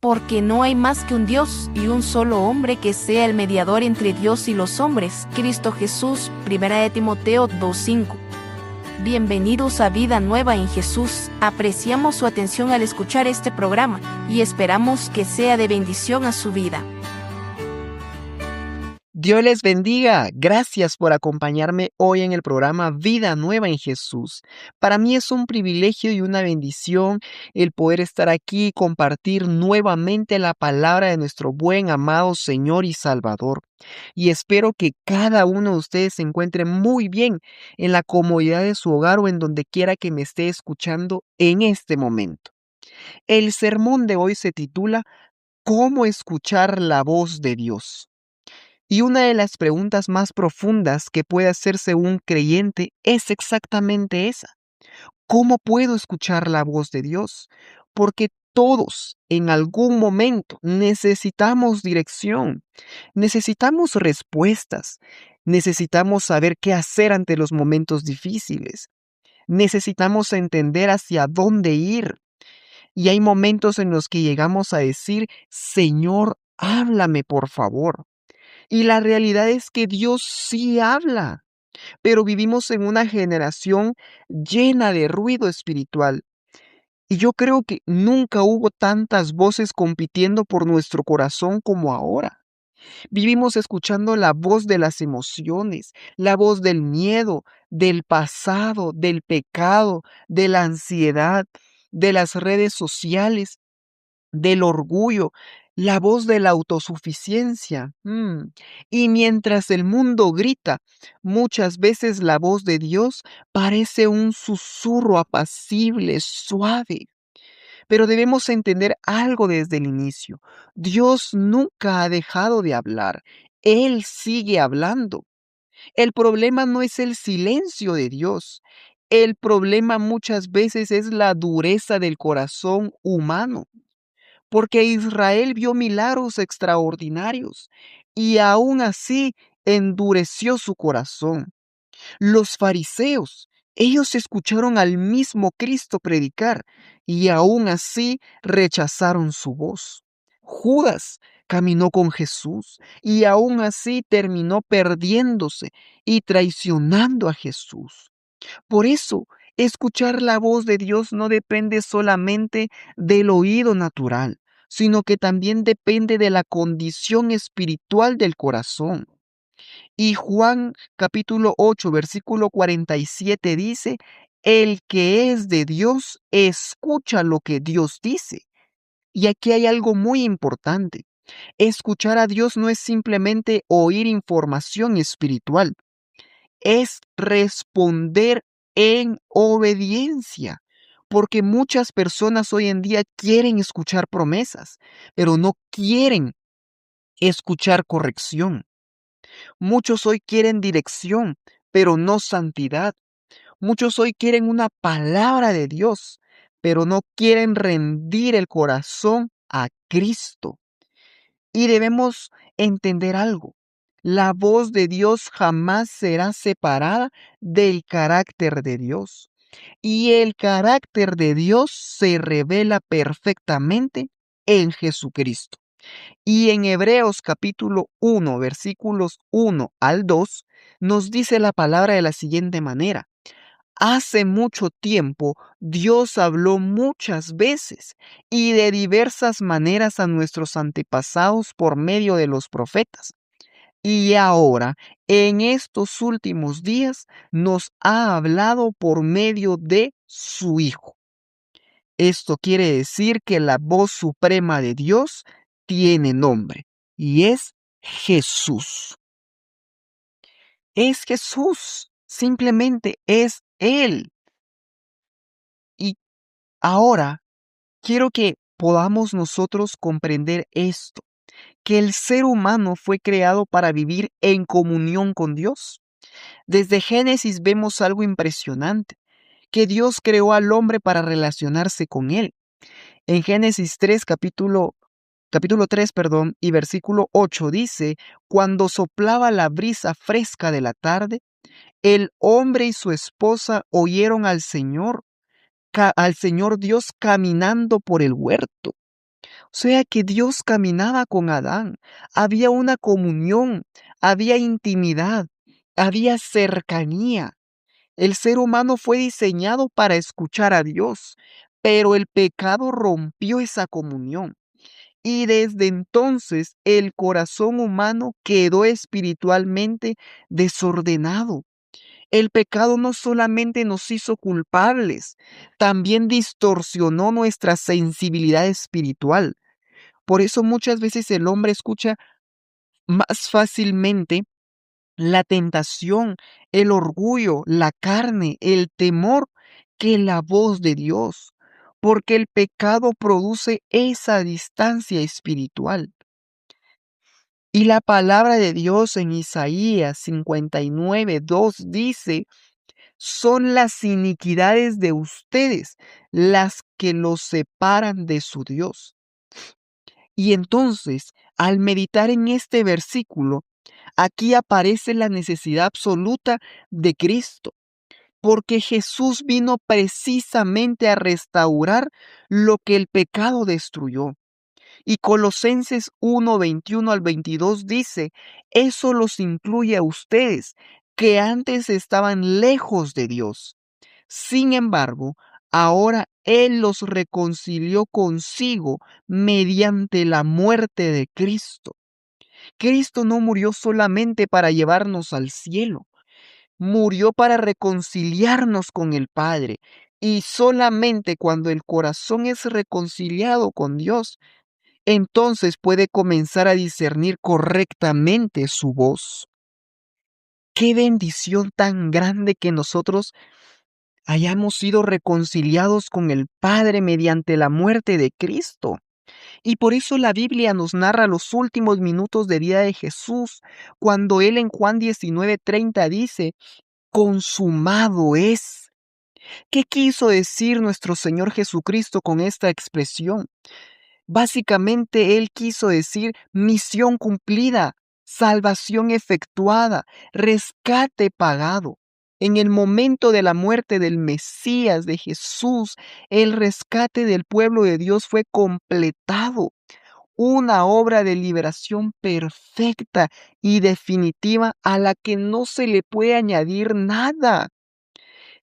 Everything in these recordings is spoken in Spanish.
Porque no hay más que un Dios y un solo hombre que sea el mediador entre Dios y los hombres, Cristo Jesús. 1 Timoteo 2:5. Bienvenidos a Vida Nueva en Jesús. Apreciamos su atención al escuchar este programa y esperamos que sea de bendición a su vida. Dios les bendiga. Gracias por acompañarme hoy en el programa Vida Nueva en Jesús. Para mí es un privilegio y una bendición el poder estar aquí y compartir nuevamente la palabra de nuestro buen, amado Señor y Salvador. Y espero que cada uno de ustedes se encuentre muy bien en la comodidad de su hogar o en donde quiera que me esté escuchando en este momento. El sermón de hoy se titula ¿Cómo escuchar la voz de Dios? Y una de las preguntas más profundas que puede hacerse un creyente es exactamente esa. ¿Cómo puedo escuchar la voz de Dios? Porque todos en algún momento necesitamos dirección, necesitamos respuestas, necesitamos saber qué hacer ante los momentos difíciles, necesitamos entender hacia dónde ir. Y hay momentos en los que llegamos a decir, Señor, háblame por favor. Y la realidad es que Dios sí habla, pero vivimos en una generación llena de ruido espiritual. Y yo creo que nunca hubo tantas voces compitiendo por nuestro corazón como ahora. Vivimos escuchando la voz de las emociones, la voz del miedo, del pasado, del pecado, de la ansiedad, de las redes sociales, del orgullo, la voz de la autosuficiencia. Y mientras el mundo grita, muchas veces la voz de Dios parece un susurro apacible, suave. Pero debemos entender algo desde el inicio. Dios nunca ha dejado de hablar. Él sigue hablando. El problema no es el silencio de Dios. El problema muchas veces es la dureza del corazón humano. Porque Israel vio milagros extraordinarios y aún así endureció su corazón. Los fariseos, ellos escucharon al mismo Cristo predicar y aún así rechazaron su voz. Judas caminó con Jesús y aún así terminó perdiéndose y traicionando a Jesús. Por eso, escuchar la voz de Dios no depende solamente del oído natural, sino que también depende de la condición espiritual del corazón. Y Juan capítulo 8, versículo 47 dice, el que es de Dios escucha lo que Dios dice. Y aquí hay algo muy importante. Escuchar a Dios no es simplemente oír información espiritual, es responder en obediencia. Porque muchas personas hoy en día quieren escuchar promesas, pero no quieren escuchar corrección. Muchos hoy quieren dirección, pero no santidad. Muchos hoy quieren una palabra de Dios, pero no quieren rendir el corazón a Cristo. Y debemos entender algo. La voz de Dios jamás será separada del carácter de Dios. Y el carácter de Dios se revela perfectamente en Jesucristo. Y en Hebreos capítulo 1, versículos 1 al 2, nos dice la palabra de la siguiente manera. Hace mucho tiempo Dios habló muchas veces y de diversas maneras a nuestros antepasados por medio de los profetas. Y ahora, en estos últimos días, nos ha hablado por medio de su Hijo. Esto quiere decir que la voz suprema de Dios tiene nombre y es Jesús. Es Jesús, simplemente es Él. Y ahora quiero que podamos nosotros comprender esto, que el ser humano fue creado para vivir en comunión con Dios. Desde Génesis vemos algo impresionante, que Dios creó al hombre para relacionarse con Él. En Génesis 3, capítulo 3, y versículo 8 dice, cuando soplaba la brisa fresca de la tarde, el hombre y su esposa oyeron al Señor Dios caminando por el huerto. O sea que Dios caminaba con Adán, había una comunión, había intimidad, había cercanía. El ser humano fue diseñado para escuchar a Dios, pero el pecado rompió esa comunión. Y desde entonces el corazón humano quedó espiritualmente desordenado. El pecado no solamente nos hizo culpables, también distorsionó nuestra sensibilidad espiritual. Por eso muchas veces el hombre escucha más fácilmente la tentación, el orgullo, la carne, el temor, que la voz de Dios, porque el pecado produce esa distancia espiritual. Y la palabra de Dios en Isaías 59:2 dice: son las iniquidades de ustedes las que los separan de su Dios. Y entonces, al meditar en este versículo, aquí aparece la necesidad absoluta de Cristo, porque Jesús vino precisamente a restaurar lo que el pecado destruyó. Y Colosenses 1:21 al 22 dice: eso los incluye a ustedes, que antes estaban lejos de Dios. Sin embargo, ahora Él los reconcilió consigo mediante la muerte de Cristo. Cristo no murió solamente para llevarnos al cielo, murió para reconciliarnos con el Padre. Y solamente cuando el corazón es reconciliado con Dios, entonces puede comenzar a discernir correctamente su voz. Qué bendición tan grande que nosotros hayamos sido reconciliados con el Padre mediante la muerte de Cristo. Y por eso la Biblia nos narra los últimos minutos de vida de Jesús, cuando Él en Juan 19:30 dice: consumado es. ¿Qué quiso decir nuestro Señor Jesucristo con esta expresión? Básicamente Él quiso decir misión cumplida, salvación efectuada, rescate pagado. En el momento de la muerte del Mesías, de Jesús, el rescate del pueblo de Dios fue completado. Una obra de liberación perfecta y definitiva a la que no se le puede añadir nada.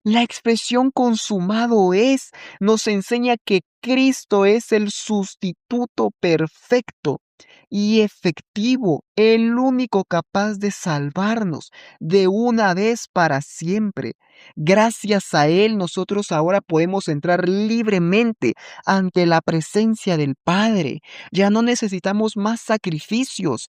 La expresión consumado es nos enseña que Cristo es el sustituto perfecto y efectivo, el único capaz de salvarnos de una vez para siempre. Gracias a Él nosotros ahora podemos entrar libremente ante la presencia del Padre. Ya no necesitamos más sacrificios,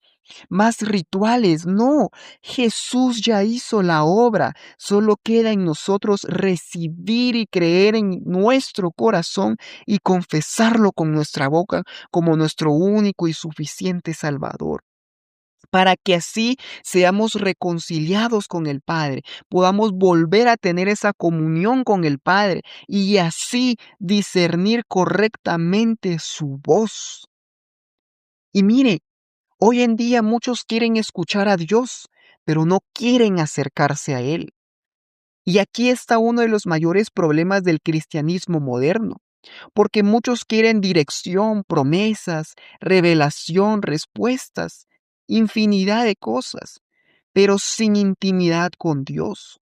más rituales, no. Jesús ya hizo la obra. Solo queda en nosotros recibir y creer en nuestro corazón y confesarlo con nuestra boca como nuestro único y suficiente Salvador, para que así seamos reconciliados con el Padre, podamos volver a tener esa comunión con el Padre y así discernir correctamente su voz. Y mire, hoy en día muchos quieren escuchar a Dios, pero no quieren acercarse a Él. Y aquí está uno de los mayores problemas del cristianismo moderno, porque muchos quieren dirección, promesas, revelación, respuestas, infinidad de cosas, pero sin intimidad con Dios.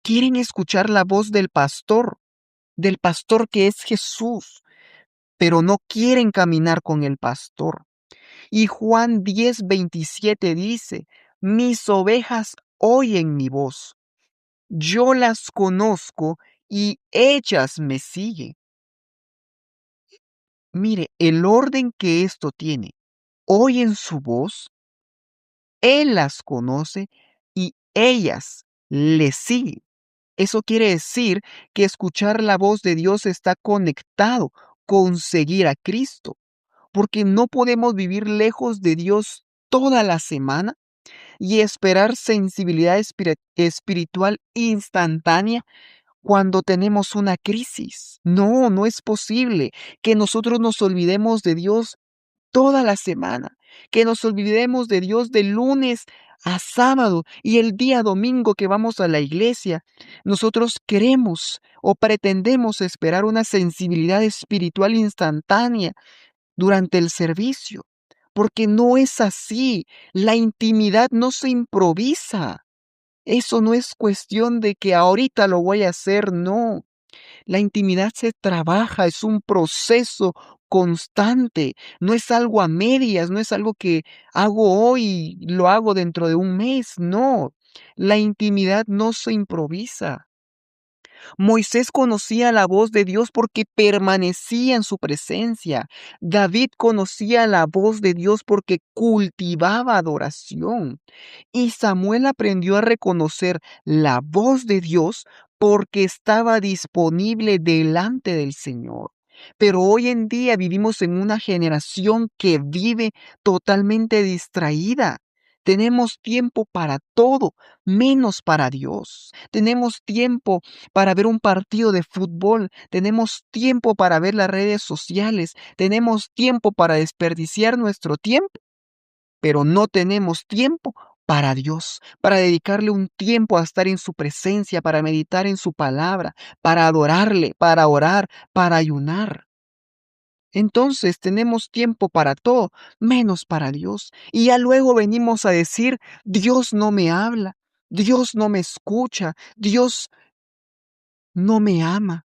Quieren escuchar la voz del pastor que es Jesús, pero no quieren caminar con el pastor. Y Juan 10:27 dice: mis ovejas oyen mi voz. Yo las conozco y ellas me siguen. Mire, el orden que esto tiene: oyen su voz, Él las conoce y ellas le siguen. Eso quiere decir que escuchar la voz de Dios está conectado con seguir a Cristo, porque no podemos vivir lejos de Dios toda la semana y esperar sensibilidad espiritual instantánea cuando tenemos una crisis. No, no es posible que nosotros nos olvidemos de Dios toda la semana, que nos olvidemos de Dios de lunes a sábado y el día domingo que vamos a la iglesia. Nosotros queremos o pretendemos esperar una sensibilidad espiritual instantánea, durante el servicio, porque no es así. La intimidad no se improvisa. Eso no es cuestión de que ahorita lo voy a hacer, no. La intimidad se trabaja, es un proceso constante, no es algo a medias, no es algo que hago hoy y lo hago dentro de un mes, no. La intimidad no se improvisa. Moisés conocía la voz de Dios porque permanecía en su presencia. David conocía la voz de Dios porque cultivaba adoración. Y Samuel aprendió a reconocer la voz de Dios porque estaba disponible delante del Señor. Pero hoy en día vivimos en una generación que vive totalmente distraída. Tenemos tiempo para todo, menos para Dios. Tenemos tiempo para ver un partido de fútbol, tenemos tiempo para ver las redes sociales, tenemos tiempo para desperdiciar nuestro tiempo, pero no tenemos tiempo para Dios, para dedicarle un tiempo a estar en su presencia, para meditar en su palabra, para adorarle, para orar, para ayunar. Entonces tenemos tiempo para todo, menos para Dios. Y ya luego venimos a decir, Dios no me habla, Dios no me escucha, Dios no me ama.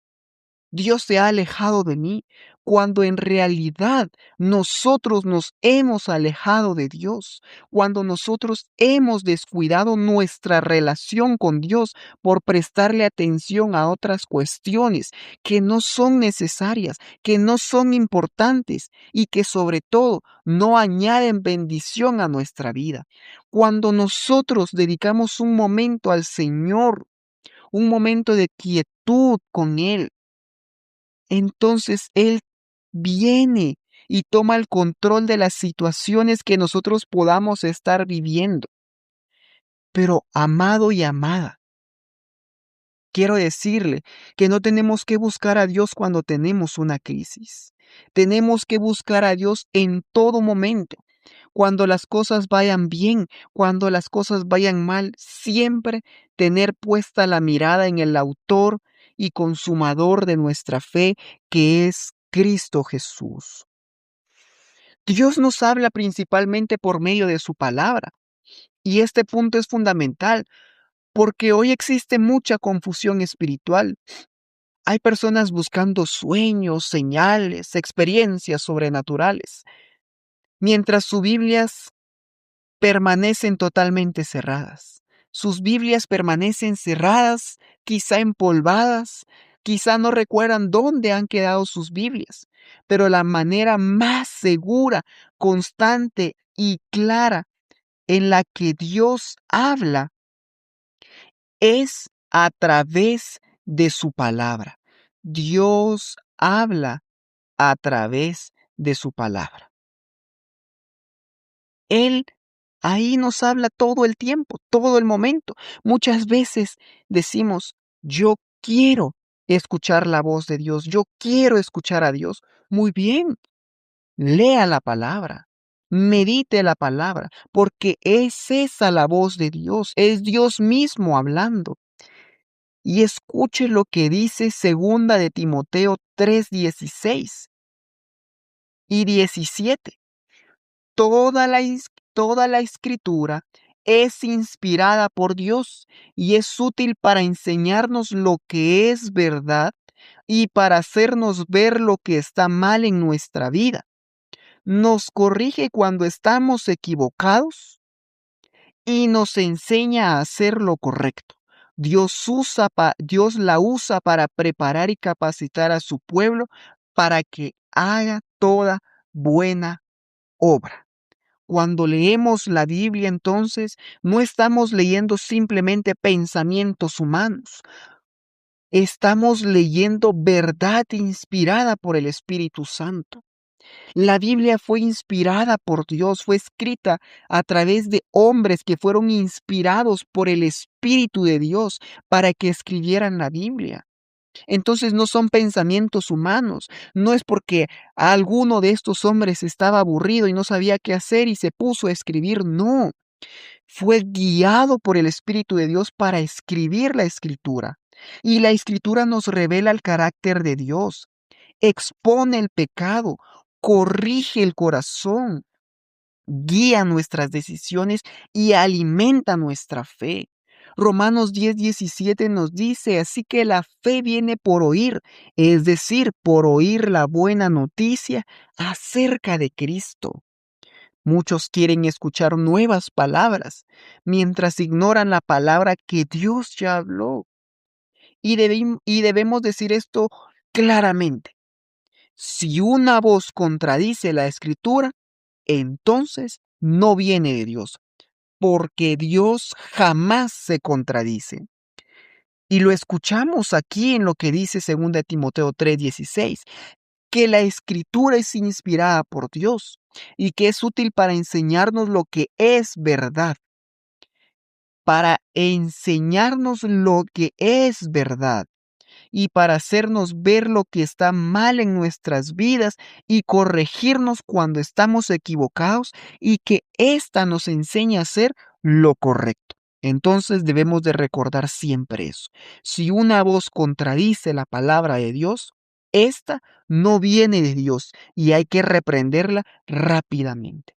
Dios se ha alejado de mí, cuando en realidad nosotros nos hemos alejado de Dios, cuando nosotros hemos descuidado nuestra relación con Dios por prestarle atención a otras cuestiones que no son necesarias, que no son importantes y que sobre todo no añaden bendición a nuestra vida. Cuando nosotros dedicamos un momento al Señor, un momento de quietud con Él, entonces Él viene y toma el control de las situaciones que nosotros podamos estar viviendo. Pero amado y amada, quiero decirle que no tenemos que buscar a Dios cuando tenemos una crisis. Tenemos que buscar a Dios en todo momento. Cuando las cosas vayan bien, cuando las cosas vayan mal, siempre tener puesta la mirada en el autor y consumador de nuestra fe, que es Cristo Jesús. Dios nos habla principalmente por medio de su palabra. Y este punto es fundamental porque hoy existe mucha confusión espiritual. Hay personas buscando sueños, señales, experiencias sobrenaturales, mientras sus Biblias permanecen totalmente cerradas. Sus Biblias permanecen cerradas, quizá empolvadas, quizá no recuerdan dónde han quedado sus Biblias, pero la manera más segura, constante y clara en la que Dios habla es a través de su palabra. Dios habla a través de su palabra. Él ahí nos habla todo el tiempo, todo el momento. Muchas veces decimos, yo quiero escuchar la voz de Dios, yo quiero escuchar a Dios. Muy bien, lea la palabra, medite la palabra, porque es esa la voz de Dios, es Dios mismo hablando. Y escuche lo que dice segunda de Timoteo 3:16 y 17. Toda la escritura es inspirada por Dios y es útil para enseñarnos lo que es verdad y para hacernos ver lo que está mal en nuestra vida. Nos corrige cuando estamos equivocados y nos enseña a hacer lo correcto. Dios la usa para preparar y capacitar a su pueblo para que haga toda buena obra. Cuando leemos la Biblia, entonces, no estamos leyendo simplemente pensamientos humanos. Estamos leyendo verdad inspirada por el Espíritu Santo. La Biblia fue inspirada por Dios, fue escrita a través de hombres que fueron inspirados por el Espíritu de Dios para que escribieran la Biblia. Entonces no son pensamientos humanos, no es porque alguno de estos hombres estaba aburrido y no sabía qué hacer y se puso a escribir, no. Fue guiado por el Espíritu de Dios para escribir la Escritura. Y la Escritura nos revela el carácter de Dios, expone el pecado, corrige el corazón, guía nuestras decisiones y alimenta nuestra fe. Romanos 10:17 nos dice, así que la fe viene por oír, es decir, por oír la buena noticia acerca de Cristo. Muchos quieren escuchar nuevas palabras, mientras ignoran la palabra que Dios ya habló. Y debemos decir esto claramente. Si una voz contradice la escritura, entonces no viene de Dios, porque Dios jamás se contradice. Y lo escuchamos aquí en lo que dice 2 Timoteo 3:16, que la escritura es inspirada por Dios y que es útil para enseñarnos lo que es verdad, para enseñarnos lo que es verdad y para hacernos ver lo que está mal en nuestras vidas y corregirnos cuando estamos equivocados y que ésta nos enseña a hacer lo correcto. Entonces debemos de recordar siempre eso. Si una voz contradice la palabra de Dios, esta no viene de Dios y hay que reprenderla rápidamente.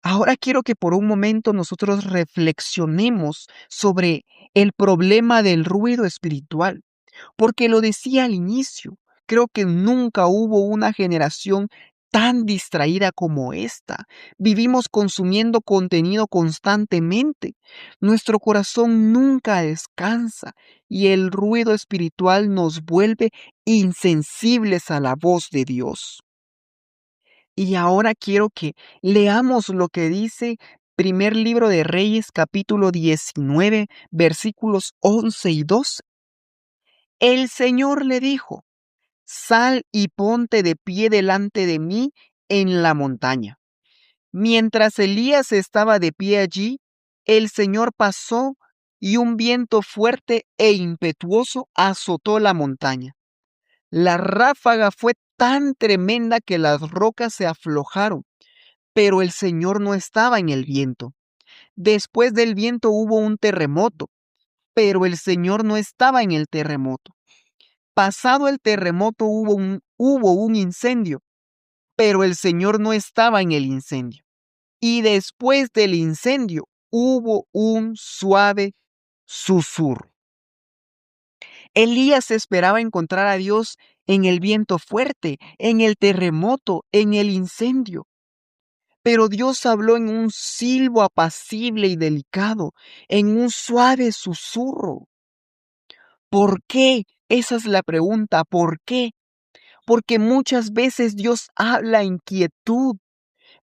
Ahora quiero que por un momento nosotros reflexionemos sobre el problema del ruido espiritual. Porque lo decía al inicio, creo que nunca hubo una generación tan distraída como esta. Vivimos consumiendo contenido constantemente. Nuestro corazón nunca descansa y el ruido espiritual nos vuelve insensibles a la voz de Dios. Y ahora quiero que leamos lo que dice primer libro de Reyes, capítulo 19, versículos 11 y 12. El Señor le dijo: Sal y ponte de pie delante de mí en la montaña. Mientras Elías estaba de pie allí, el Señor pasó y un viento fuerte e impetuoso azotó la montaña. La ráfaga fue tan tremenda que las rocas se aflojaron, pero el Señor no estaba en el viento. Después del viento hubo un terremoto, pero el Señor no estaba en el terremoto. Pasado el terremoto hubo un incendio, pero el Señor no estaba en el incendio. Y después del incendio hubo un suave susurro. Elías esperaba encontrar a Dios en el viento fuerte, en el terremoto, en el incendio. Pero Dios habló en un silbo apacible y delicado, en un suave susurro. ¿Por qué? Esa es la pregunta. ¿Por qué? Porque muchas veces Dios habla en quietud,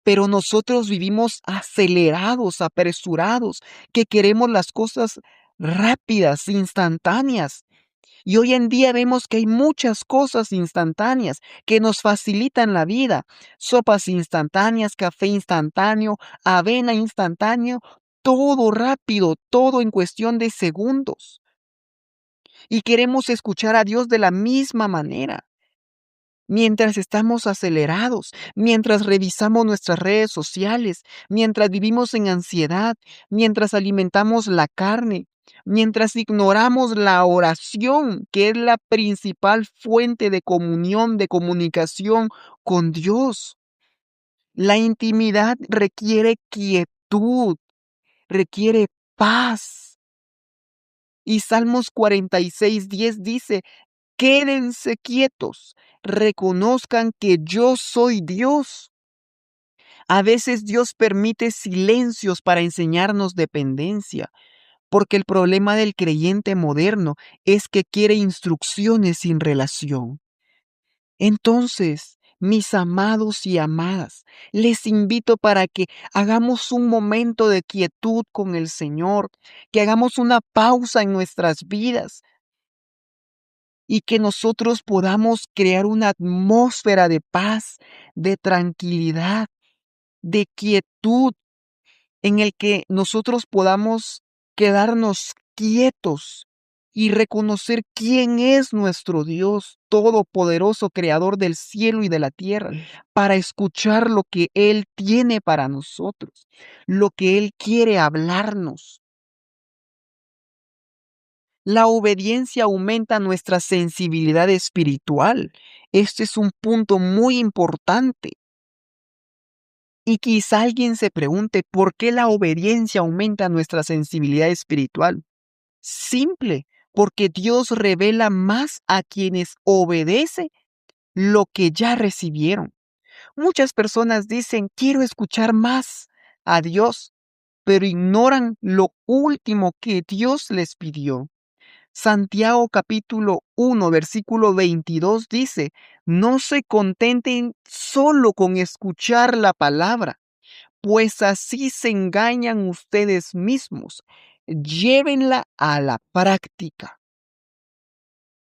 pero nosotros vivimos acelerados, apresurados, que queremos las cosas rápidas, instantáneas. Y hoy en día vemos que hay muchas cosas instantáneas que nos facilitan la vida. Sopas instantáneas, café instantáneo, avena instantáneo, todo rápido, todo en cuestión de segundos. Y queremos escuchar a Dios de la misma manera. Mientras estamos acelerados, mientras revisamos nuestras redes sociales, mientras vivimos en ansiedad, mientras alimentamos la carne, mientras ignoramos la oración, que es la principal fuente de comunión, de comunicación con Dios. La intimidad requiere quietud, requiere paz. Y Salmos 46:10 dice: Quédense quietos, reconozcan que yo soy Dios. A veces Dios permite silencios para enseñarnos dependencia, porque el problema del creyente moderno es que quiere instrucciones sin relación. Entonces, mis amados y amadas, les invito para que hagamos un momento de quietud con el Señor, que hagamos una pausa en nuestras vidas y que nosotros podamos crear una atmósfera de paz, de tranquilidad, de quietud, en el que nosotros podamos quedarnos quietos y reconocer quién es nuestro Dios todopoderoso, creador del cielo y de la tierra, para escuchar lo que Él tiene para nosotros, lo que Él quiere hablarnos. La obediencia aumenta nuestra sensibilidad espiritual. Este es un punto muy importante. Y quizá alguien se pregunte, ¿por qué la obediencia aumenta nuestra sensibilidad espiritual? Simple, porque Dios revela más a quienes obedecen lo que ya recibieron. Muchas personas dicen, quiero escuchar más a Dios, pero ignoran lo último que Dios les pidió. Santiago capítulo 1, versículo 22 dice, no se contenten solo con escuchar la palabra, pues así se engañan ustedes mismos. Llévenla a la práctica.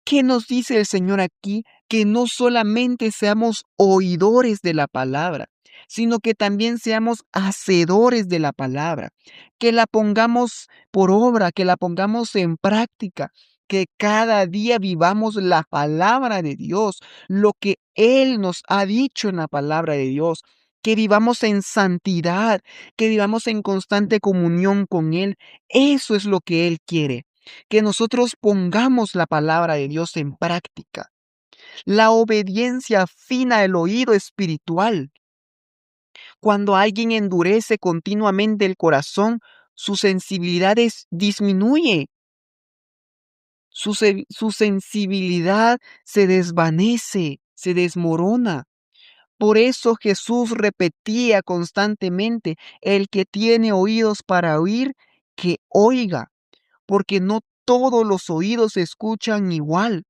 ¿Qué nos dice el Señor aquí? Que no solamente seamos oidores de la palabra, sino que también seamos hacedores de la palabra, que la pongamos por obra, que la pongamos en práctica, que cada día vivamos la palabra de Dios, lo que Él nos ha dicho en la palabra de Dios, que vivamos en santidad, que vivamos en constante comunión con Él. Eso es lo que Él quiere, que nosotros pongamos la palabra de Dios en práctica. La obediencia afina el oído espiritual. Cuando alguien endurece continuamente el corazón, su sensibilidad disminuye, su sensibilidad se desvanece, se desmorona. Por eso Jesús repetía constantemente, el que tiene oídos para oír, que oiga, porque no todos los oídos escuchan igual.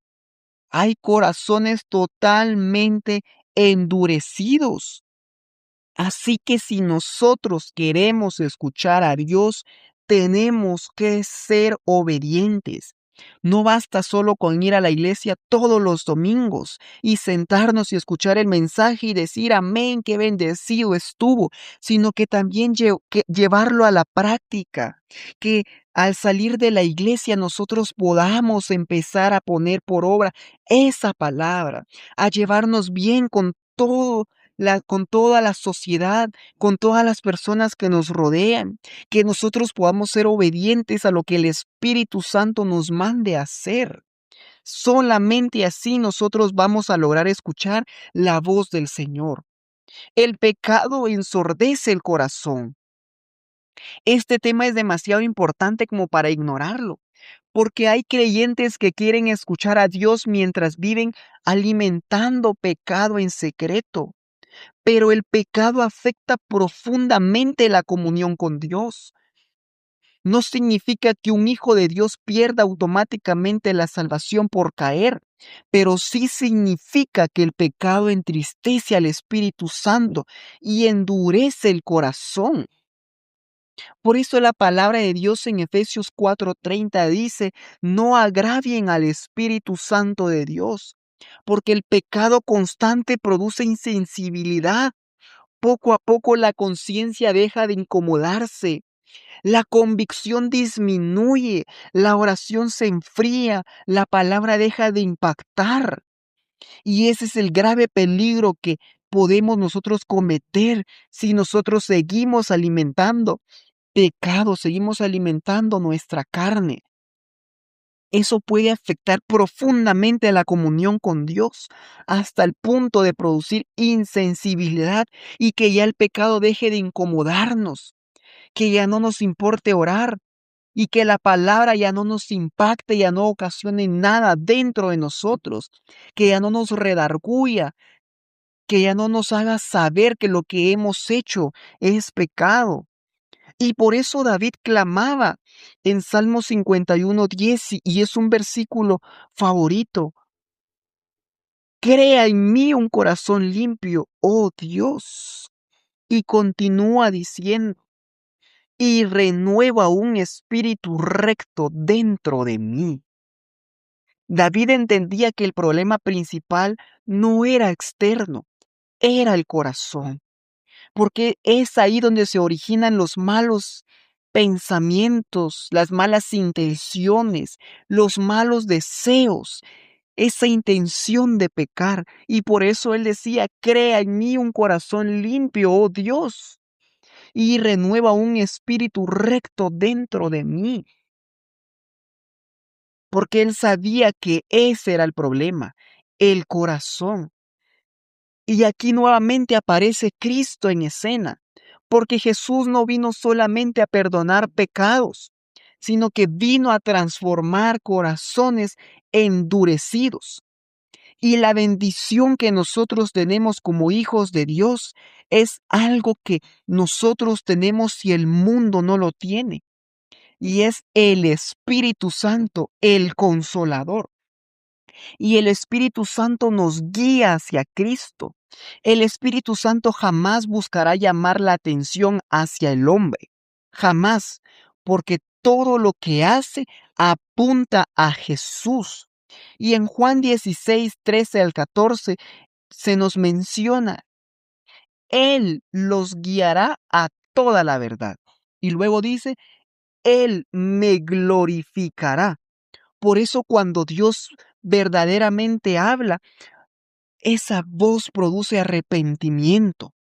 Hay corazones totalmente endurecidos. Así que si nosotros queremos escuchar a Dios, tenemos que ser obedientes. No basta solo con ir a la iglesia todos los domingos y sentarnos y escuchar el mensaje y decir amén, qué bendecido estuvo, sino que también llevarlo a la práctica, que al salir de la iglesia nosotros podamos empezar a poner por obra esa palabra, a llevarnos bien con con toda la sociedad, con todas las personas que nos rodean, que nosotros podamos ser obedientes a lo que el Espíritu Santo nos mande a hacer. Solamente así nosotros vamos a lograr escuchar la voz del Señor. El pecado ensordece el corazón. Este tema es demasiado importante como para ignorarlo, porque hay creyentes que quieren escuchar a Dios mientras viven alimentando pecado en secreto. Pero el pecado afecta profundamente la comunión con Dios. No significa que un hijo de Dios pierda automáticamente la salvación por caer, pero sí significa que el pecado entristece al Espíritu Santo y endurece el corazón. Por eso la palabra de Dios en Efesios 4:30 dice, no agravien al Espíritu Santo de Dios, porque el pecado constante produce insensibilidad. Poco a poco la conciencia deja de incomodarse, la convicción disminuye, la oración se enfría, la palabra deja de impactar. Y ese es el grave peligro que podemos nosotros cometer si nosotros seguimos alimentando pecado, seguimos alimentando nuestra carne. Eso puede afectar profundamente la comunión con Dios hasta el punto de producir insensibilidad y que ya el pecado deje de incomodarnos, que ya no nos importe orar y que la palabra ya no nos impacte, ya no ocasione nada dentro de nosotros, que ya no nos redarguya, que ya no nos haga saber que lo que hemos hecho es pecado. Y por eso David clamaba en Salmo 51:10 y es un versículo favorito. Crea en mí un corazón limpio, oh Dios. Y continúa diciendo, y renueva un espíritu recto dentro de mí. David entendía que el problema principal no era externo, era el corazón, porque es ahí donde se originan los malos pensamientos, las malas intenciones, los malos deseos, esa intención de pecar. Y por eso él decía, crea en mí un corazón limpio, oh Dios, y renueva un espíritu recto dentro de mí. porque él sabía que ese era el problema, el corazón. Y aquí nuevamente aparece Cristo en escena, porque Jesús no vino solamente a perdonar pecados, sino que vino a transformar corazones endurecidos. Y la bendición que nosotros tenemos como hijos de Dios es algo que nosotros tenemos si el mundo no lo tiene. Y es el Espíritu Santo, el Consolador. Y el Espíritu Santo nos guía hacia Cristo. El Espíritu Santo jamás buscará llamar la atención hacia el hombre. Jamás. Porque todo lo que hace apunta a Jesús. Y en Juan 16, 13 al 14 se nos menciona, Él los guiará a toda la verdad. Y luego dice, Él me glorificará. Por eso cuando Dios verdaderamente habla, esa voz produce arrepentimiento,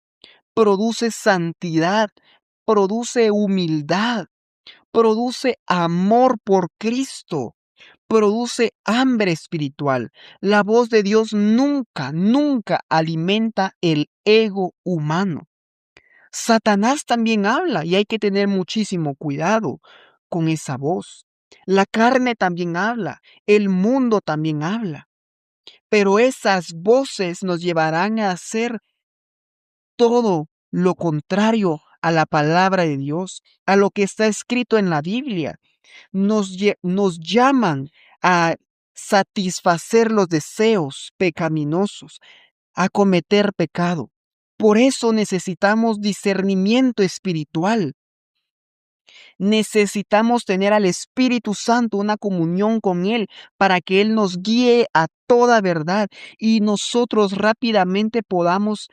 produce santidad, produce humildad, produce amor por Cristo, produce hambre espiritual. La voz de Dios nunca, nunca alimenta el ego humano. Satanás también habla y hay que tener muchísimo cuidado con esa voz. La carne también habla, el mundo también habla, pero esas voces nos llevarán a hacer todo lo contrario a la palabra de Dios, a lo que está escrito en la Biblia. Nos llaman a satisfacer los deseos pecaminosos, a cometer pecado. Por eso necesitamos discernimiento espiritual. Necesitamos tener al Espíritu Santo, una comunión con Él, para que Él nos guíe a toda verdad y nosotros rápidamente podamos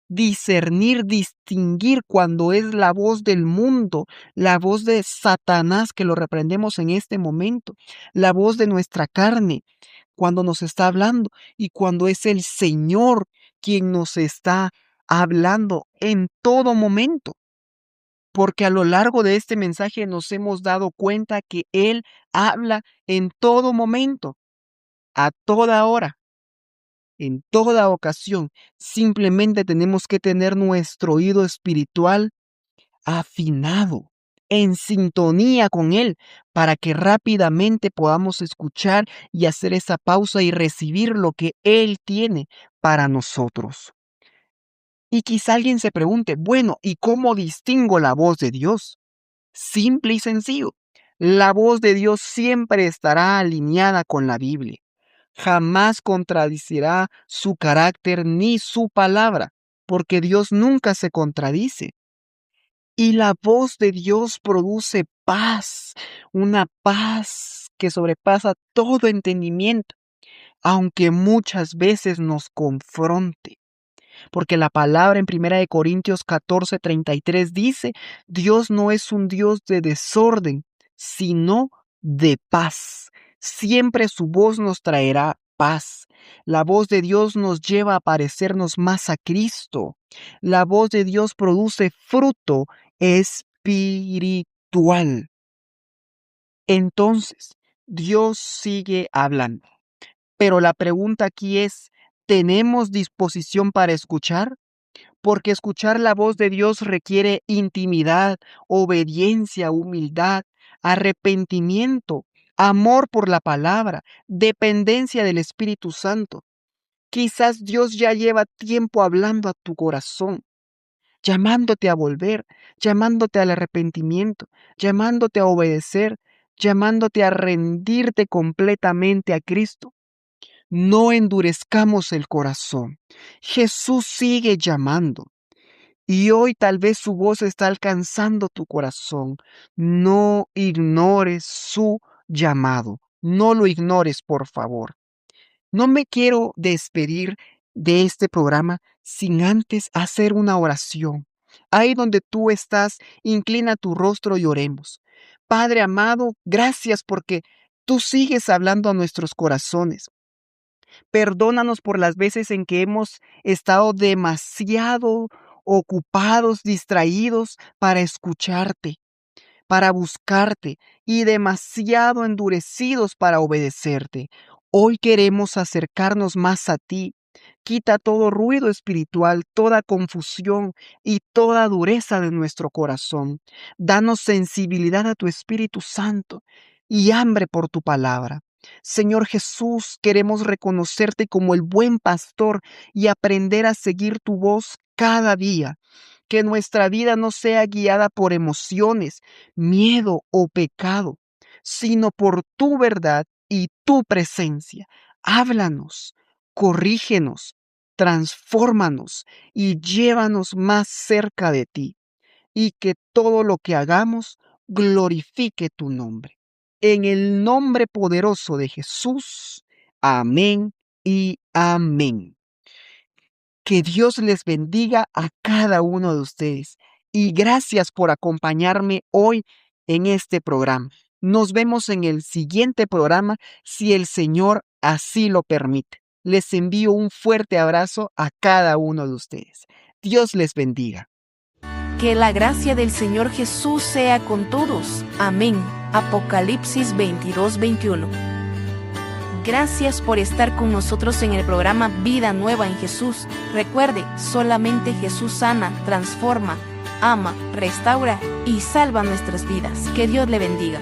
discernir, distinguir cuando es la voz del mundo, la voz de Satanás, que lo reprendemos en este momento, la voz de nuestra carne, cuando nos está hablando, y cuando es el Señor quien nos está hablando en todo momento. Porque a lo largo de este mensaje nos hemos dado cuenta que Él habla en todo momento, a toda hora, en toda ocasión. Simplemente tenemos que tener nuestro oído espiritual afinado, en sintonía con Él, para que rápidamente podamos escuchar y hacer esa pausa y recibir lo que Él tiene para nosotros. Y quizá alguien se pregunte, bueno, ¿y cómo distingo la voz de Dios? Simple y sencillo. La voz de Dios siempre estará alineada con la Biblia. Jamás contradicirá su carácter ni su palabra, porque Dios nunca se contradice. Y la voz de Dios produce paz, una paz que sobrepasa todo entendimiento, aunque muchas veces nos confronte. Porque la palabra en 1 Corintios 14:33 dice, Dios no es un Dios de desorden, sino de paz. Siempre su voz nos traerá paz. La voz de Dios nos lleva a parecernos más a Cristo. La voz de Dios produce fruto espiritual. Entonces, Dios sigue hablando. Pero la pregunta aquí es, ¿tenemos disposición para escuchar? Porque escuchar la voz de Dios requiere intimidad, obediencia, humildad, arrepentimiento, amor por la palabra, dependencia del Espíritu Santo. Quizás Dios ya lleva tiempo hablando a tu corazón, llamándote a volver, llamándote al arrepentimiento, llamándote a obedecer, llamándote a rendirte completamente a Cristo. No endurezcamos el corazón. Jesús sigue llamando. Y hoy tal vez su voz está alcanzando tu corazón. No ignores su llamado. No lo ignores, por favor. No me quiero despedir de este programa sin antes hacer una oración. Ahí donde tú estás, inclina tu rostro y oremos. Padre amado, gracias porque tú sigues hablando a nuestros corazones. Perdónanos por las veces en que hemos estado demasiado ocupados, distraídos para escucharte. para buscarte y demasiado endurecidos para obedecerte. Hoy queremos acercarnos más a ti. Quita todo ruido espiritual, toda confusión y toda dureza de nuestro corazón. Danos sensibilidad a tu Espíritu Santo y hambre por tu palabra. Señor Jesús, queremos reconocerte como el buen pastor y aprender a seguir tu voz cada día. Que nuestra vida no sea guiada por emociones, miedo o pecado, sino por tu verdad y tu presencia. Háblanos, corrígenos, transfórmanos y llévanos más cerca de ti, y que todo lo que hagamos glorifique tu nombre. En el nombre poderoso de Jesús. Amén y amén. Que Dios les bendiga a cada uno de ustedes y gracias por acompañarme hoy en este programa. Nos vemos en el siguiente programa si el Señor así lo permite. Les envío un fuerte abrazo a cada uno de ustedes. Dios les bendiga. Que la gracia del Señor Jesús sea con todos. Amén. Apocalipsis 22:21. Gracias por estar con nosotros en el programa Vida Nueva en Jesús. Recuerde, solamente Jesús sana, transforma, ama, restaura y salva nuestras vidas. Que Dios le bendiga.